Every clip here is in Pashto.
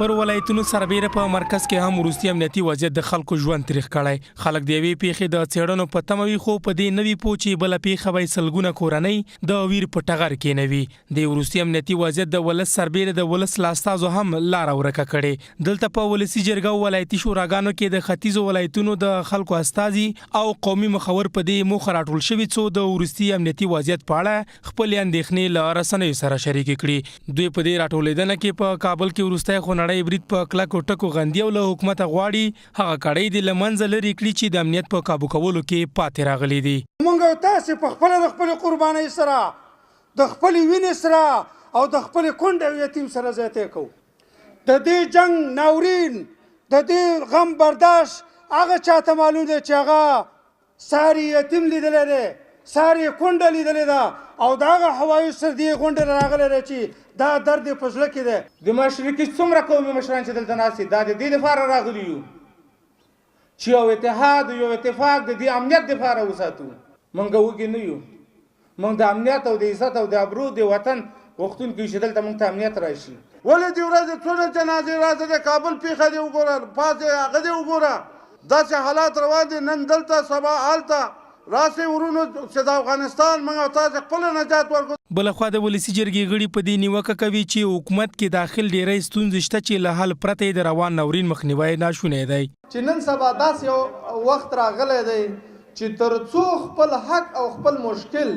پر ولایتونو سربیره په مرکز کې هم وروستي امنیتي وضعیت د خلکو ژوند تریخ کړی. خلک د یوې پیښې د څېړنو په تمه وي، خو په دې نه وي پوه چې بله پیښه به سلګونه کورنۍ د ویر په ټغر کې نه وي. د وروستي امنیتي وضعیت د ولس سربیره د ولس له استازو هم لاره ورکه کړې. دلته په ولسي جرګه او ولایتي شوراګانو کې د ختیځو ولایتونو د خلکو استازي او قومي مخور په دې موخه راټول شوي څو د وروستي امنیتي وضعیت په اړه خپلې اندېښنې له رسنیو سره شریکې کړي. دوی په دې راټولېدنه کې په کابل کې وروستی خونړی برید په کلکو ټکو غندي او له حکومته غواړي هغه کړۍ دې له منځه لرې کړي چې د امنیت په کابو کولو کې پاتې راغلي دي. موږ او تاسې په خپله د خپلې قربانۍ سره د خپلې وینې سره او د خپلې کونډې او یتیم سره زیاتی کوو. د دې جنګ ناورین د دې غم برداشت هغه چاته معلوم دی چې هغه ساری یتیم لیدلی دی، ساری کونډه لیدلې ده او د هغه هوایي سر دې غونډې راغلی دی چې دا درد یې په زړه کې دی. د مشرقي څومره قومي مشران چې دلته ناست دي دا د دې لپاره راغلي یو چې یو اتحاد یو اتفاق د دې امنیت لپاره وساتو. موږ وږي نه یو، موږ د امنیت او د عزت او د ابرو د وطن غوښتونکي چې دلته موږ ته امنیت راشي. ولې دې ورځې څونه جنازې راځي د کابل پیښه دې وګوره، پاسې هغه دې وګوره، داسې حالات روان دي نن دلته سبا هلته. راسي ورونو چې د افغانستان موږ او تاسې خپل نجات ورکړو. بلخوا د ولسي جرګې غړي په دې نیوکه کوي چې حکومت کې داخل ډېری ستونزې شته چې له حل پرته یې د روان ناورین مخنیوی ناشونی دی. چې نن سبا داسې یو وخت راغلی دی چې تر څو خپل حق او خپل مشکل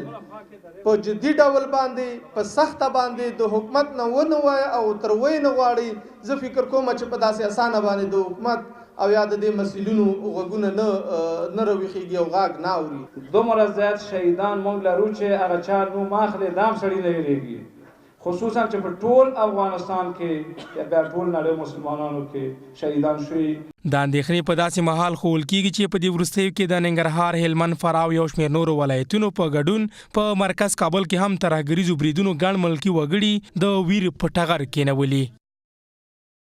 په جدي ډول باندې په سخته باندې د حکومت نه ونه وایي او تر وایي نه غواړي، زه فکر کوم چې په داسې اسانه باندې د حکومت او یا د دې مسئولینو غوږونه نه راویښېږي او غږ نه اوري. دومره زیات شهیدان موږ لرو چې هغه چا نوم اخلي دام سړي نه هېرېږي، خصوصا چې په ټول افغانستان کې یا په ټول نړۍ مسلمانانو کې شهیدان شوي. د اندېښنې په داسې مهال ښوول کېږي چې په دې وروستیو کې د ننګرهار، هلمند، فراه یو شمېر نورو ولایتونو په ګډون په مرکز کابل کې هم ترهګریزو بریدونو ګڼ ملکي وګړي د ویر په ټغر کېنولي.